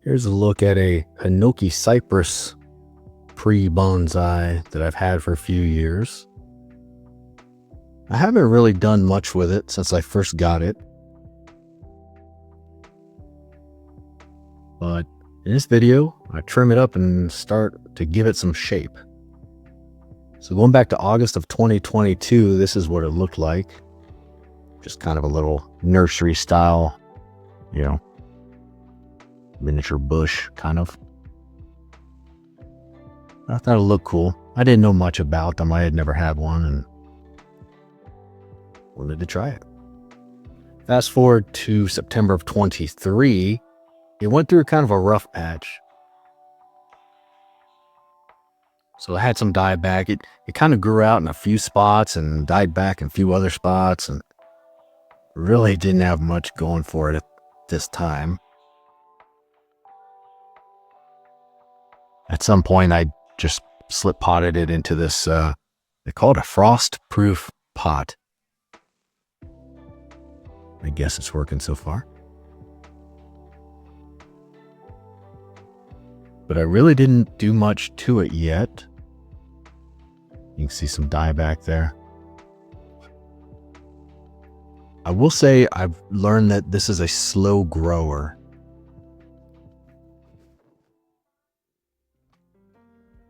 Here's a look at a Hinoki Cypress pre-bonsai that I've had for a few years. I haven't really done much with it since I first got it, but in this video, I trim it up and start to give it some shape. So going back to August of 2022, this is what it looked like. Just kind of a little nursery style, miniature bush kind of. I thought it looked cool. I didn't know much about them. I had never had one and wanted to try it. Fast forward to September of 23, it went through kind of a rough patch. So I had some dieback. It kind of grew out in a few spots and died back in a few other spots, and really didn't have much going for it at this time. At some point, I just slip potted it into this, they call it a frost-proof pot. I guess it's working so far. But I really didn't do much to it yet. You can see some dieback there. I will say I've learned that this is a slow grower.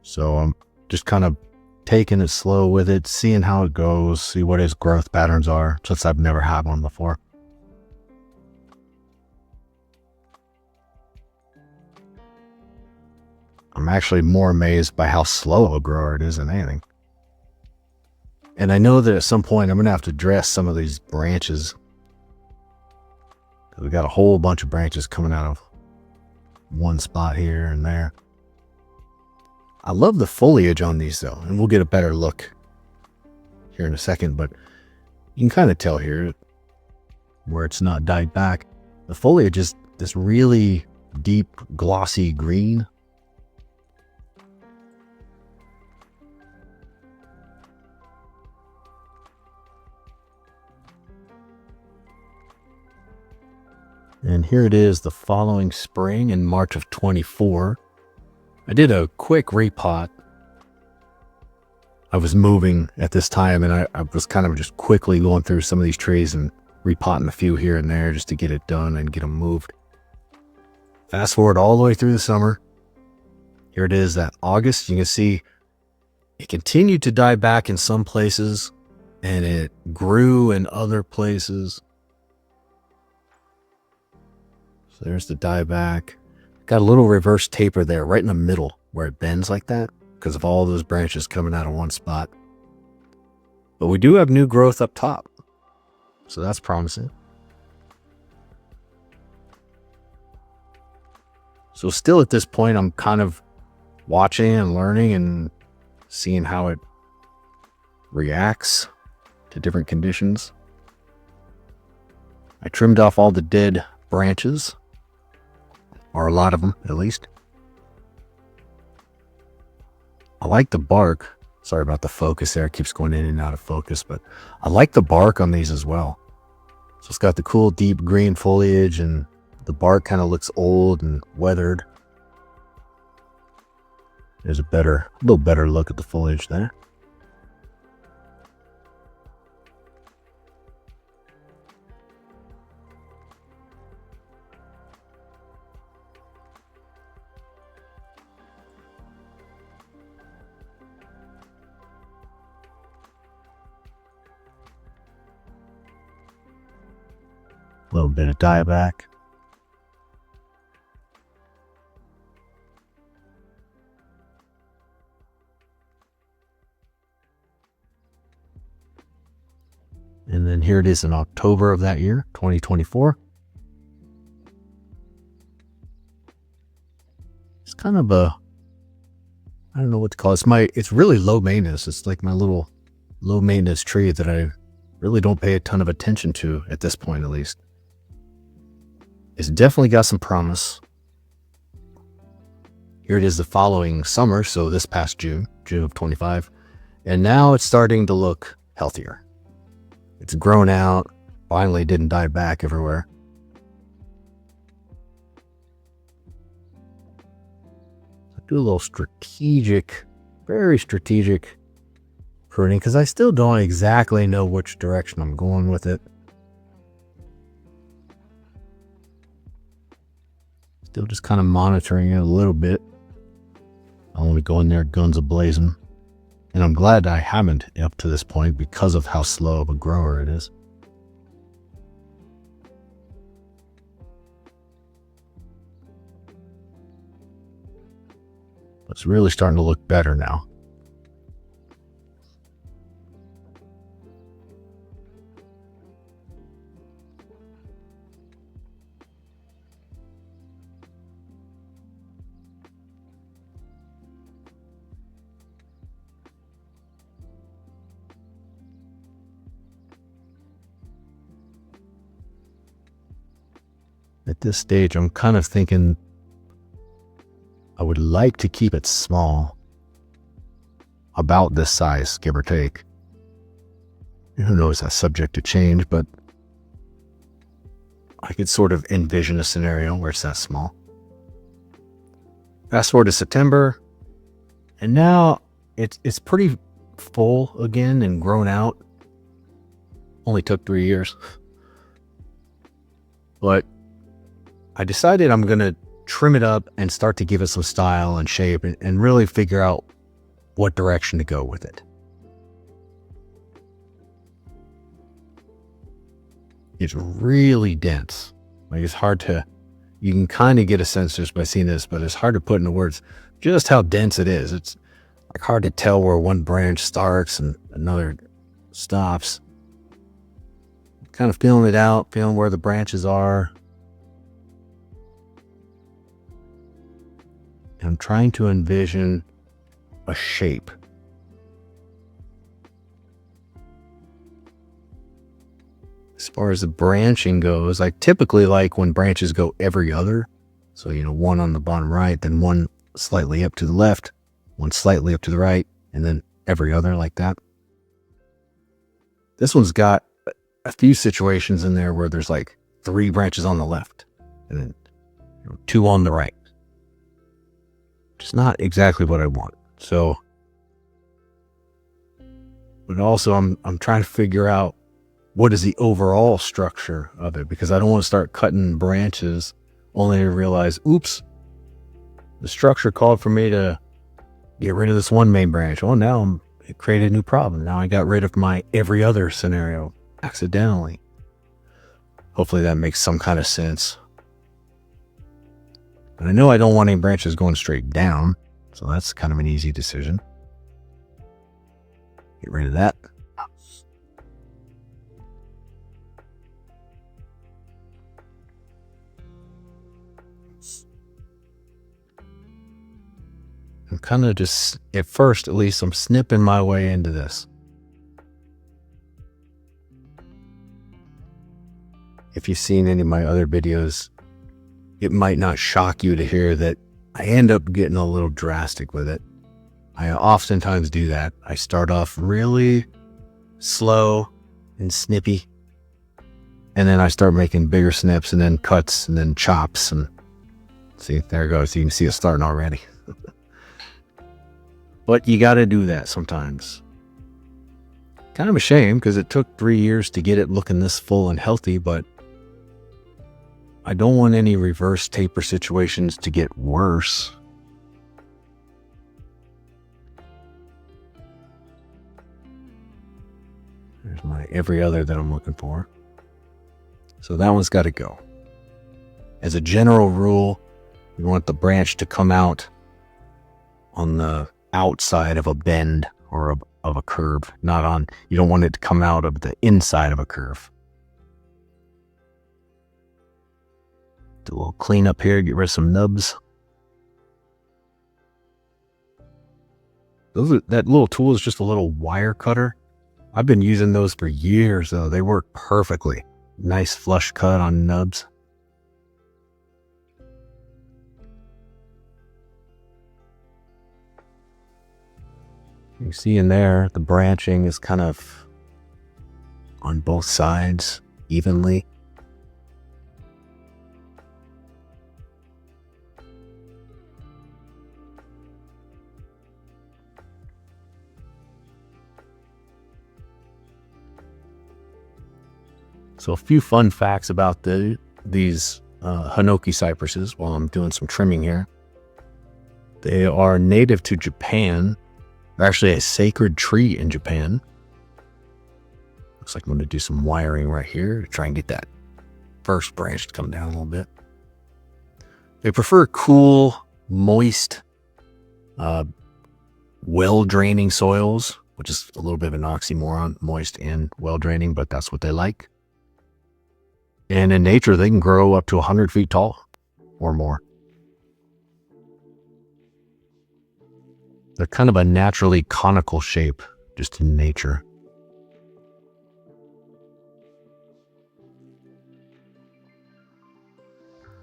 So I'm just kind of taking it slow with it, seeing how it goes, see what his growth patterns are, since I've never had one before. I'm actually more amazed by how slow a grower it is than anything. And I know that at some point I'm going to have to dress some of these branches. We got a whole bunch of branches coming out of one spot here and there. I love the foliage on these though, and we'll get a better look here in a second, but you can kind of tell here where it's not dyed back. The foliage is this really deep, glossy green. And here it is the following spring in March of 24. I did a quick repot. I was moving at this time, and I was kind of just quickly going through some of these trees and repotting a few here and there just to get it done and get them moved. Fast forward all the way through the summer. Here it is that August. You can see it continued to die back in some places, and it grew in other places. So there's the dieback. Got a little reverse taper there right in the middle where it bends like that because of all those branches coming out of one spot. But we do have new growth up top, so that's promising. So still at this point, I'm kind of watching and learning and seeing how it reacts to different conditions. I trimmed off all the dead branches, or a lot of them at least. I like the bark. Sorry about the focus there. It keeps going in and out of focus, but I like the bark on these as well. So it's got the cool deep green foliage, and the bark kind of looks old and weathered. There's a little better look at the foliage there. A little bit of dieback. And then here it is in October of that year, 2024. It's kind of I don't know what to call it. It's really low maintenance. It's like my little low maintenance tree that I really don't pay a ton of attention to at this point, at least. It's definitely got some promise. Here it is the following summer, so this past June of 25, and now it's starting to look healthier. It's grown out, finally didn't die back everywhere. do a little strategic, very strategic pruning, because I still don't exactly know which direction I'm going with it. Still just kind of monitoring it a little bit. I want to go in there guns a-blazing. And I'm glad I haven't up to this point because of how slow of a grower it is. It's really starting to look better now. At this stage, I'm kind of thinking I would like to keep it small, about this size, give or take. Who knows, that's subject to change, but I could sort of envision a scenario where it's that small. Fast forward to September, and now it's pretty full again and grown out. Only took 3 years. But I decided I'm going to trim it up and start to give it some style and shape and really figure out what direction to go with it. It's really dense. Like, it's hard to, you can kind of get a sense just by seeing this, but it's hard to put into words just how dense it is. It's like hard to tell where one branch starts and another stops. Kind of feeling it out, feeling where the branches are. I'm trying to envision a shape. As far as the branching goes, I typically like when branches go every other. So, one on the bottom right, then one slightly up to the left, one slightly up to the right, and then every other like that. This one's got a few situations in there where there's like 3 branches on the left and then 2 on the right. It's not exactly what I want. So, but also I'm trying to figure out what is the overall structure of it, because I don't want to start cutting branches only to realize, oops, the structure called for me to get rid of this one main branch. Well, now it created a new problem. Now I got rid of my every other scenario accidentally. Hopefully that makes some kind of sense. And I know I don't want any branches going straight down, so that's kind of an easy decision. Get rid of that. I'm kind of just, at first at least, I'm snipping my way into this. If you've seen any of my other videos, it might not shock you to hear that I end up getting a little drastic with it. I oftentimes do that. I start off really slow and snippy, and then I start making bigger snips and then cuts and then chops, and see, there it goes. You can see it starting already. But you got to do that sometimes. Kind of a shame because it took 3 years to get it looking this full and healthy, but I don't want any reverse taper situations to get worse. There's my every other that I'm looking for. So that one's got to go. As a general rule, you want the branch to come out on the outside of a bend or of a curve, not on, you don't want it to come out of the inside of a curve. Do a little cleanup here, get rid of some nubs. That little tool is just a little wire cutter. I've been using those for years though. They work perfectly. Nice flush cut on nubs. You see in there, the branching is kind of on both sides evenly. So a few fun facts about these Hinoki cypresses while I'm doing some trimming here. They are native to Japan. They're actually a sacred tree in Japan. Looks like I'm going to do some wiring right here to try and get that first branch to come down a little bit. They prefer cool, moist, well-draining soils, which is a little bit of an oxymoron, moist and well-draining, but that's what they like. And in nature, they can grow up to 100 feet tall or more. They're kind of a naturally conical shape, just in nature.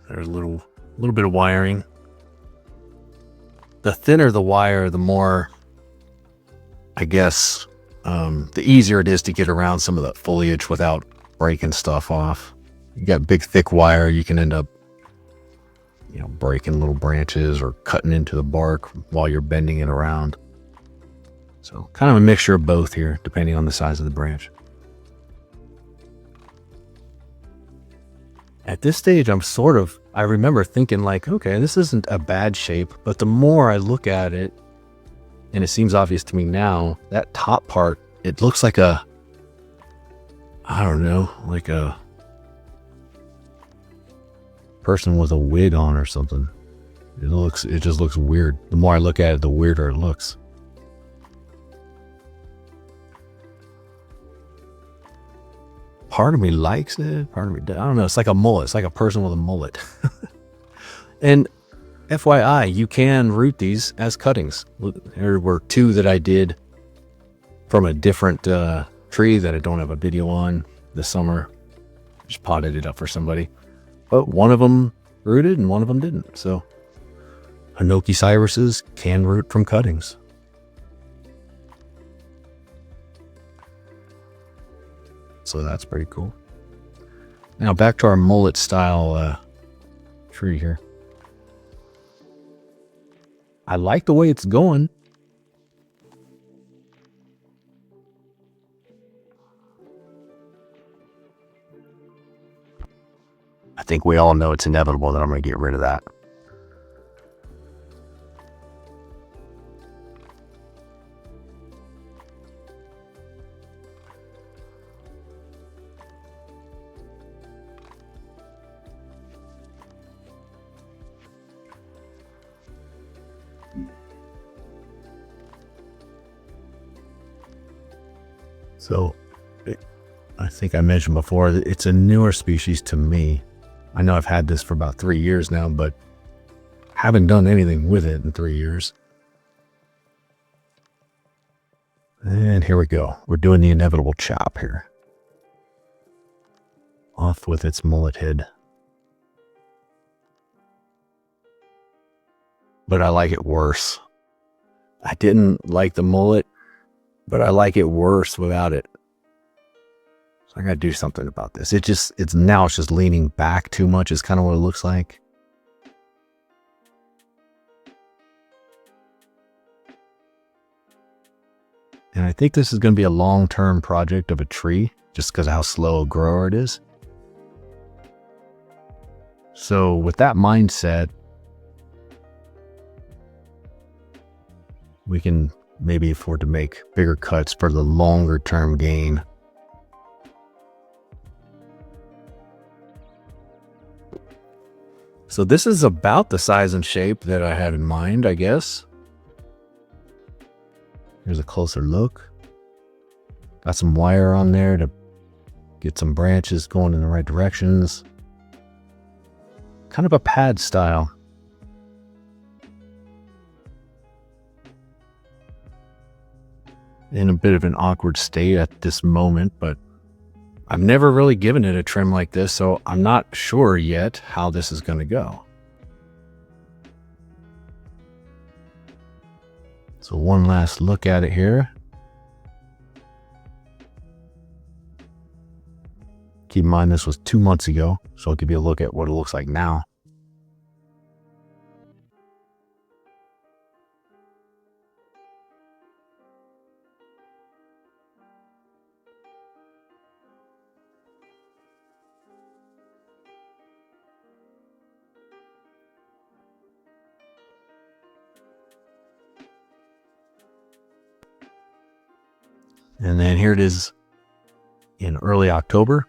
There's a little bit of wiring. The thinner the wire, the more, I guess, the easier it is to get around some of the foliage without breaking stuff off. You got big, thick wire, you can end up, breaking little branches or cutting into the bark while you're bending it around. So kind of a mixture of both here, depending on the size of the branch. At this stage, I remember thinking like, okay, this isn't a bad shape, but the more I look at it, and it seems obvious to me now, that top part, it looks like like a person with a wig on or something. It just looks weird. The more I look at it, the weirder it looks. Part of me likes it, part of me, I don't know. It's like a mullet. It's like a person with a mullet. And FYI, you can root these as cuttings. There were two that I did from a different tree that I don't have a video on this summer. Just potted it up for somebody. But one of them rooted and one of them didn't. So Hinoki cypresses can root from cuttings. So that's pretty cool. Now back to our mullet style tree here. I like the way it's going. I think we all know it's inevitable that I'm going to get rid of that. So, I think I mentioned before that it's a newer species to me. I know I've had this for about 3 years now, but haven't done anything with it in 3 years. And here we go. We're doing the inevitable chop here. Off with its mullet head. But I like it worse. I didn't like the mullet, but I like it worse without it. So I gotta do something about this. It's now just leaning back too much is kind of what it looks like. And I think this is going to be a long-term project of a tree, just because of how slow a grower it is. So with that mindset, we can maybe afford to make bigger cuts for the longer-term gain. So this is about the size and shape that I had in mind, I guess. Here's a closer look. Got some wire on there to get some branches going in the right directions. Kind of a pad style. In a bit of an awkward state at this moment, but I've never really given it a trim like this, so I'm not sure yet how this is going to go. So one last look at it here. Keep in mind this was 2 months ago, so I'll give you a look at what it looks like now. And then here it is in early October.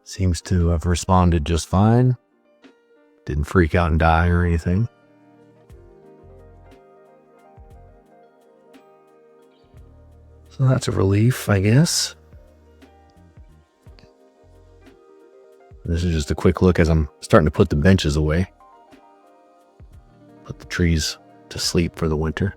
Seems to have responded just fine. Didn't freak out and die or anything. So that's a relief, I guess. This is just a quick look as I'm starting to put the benches away. Put the trees to sleep for the winter.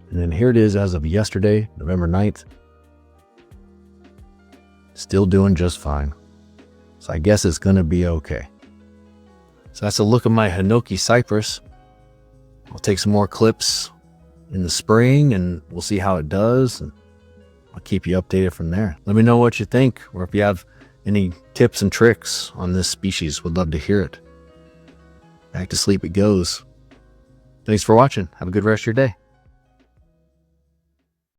And then here it is as of yesterday, November 9th. Still doing just fine. So I guess it's going to be okay. So that's a look at my Hinoki Cypress. I'll take some more clips in the spring and we'll see how it does. And I'll keep you updated from there. Let me know what you think, or if you have any tips and tricks on this species. Would love to hear it. Back to sleep it goes. Thanks for watching. Have a good rest of your day.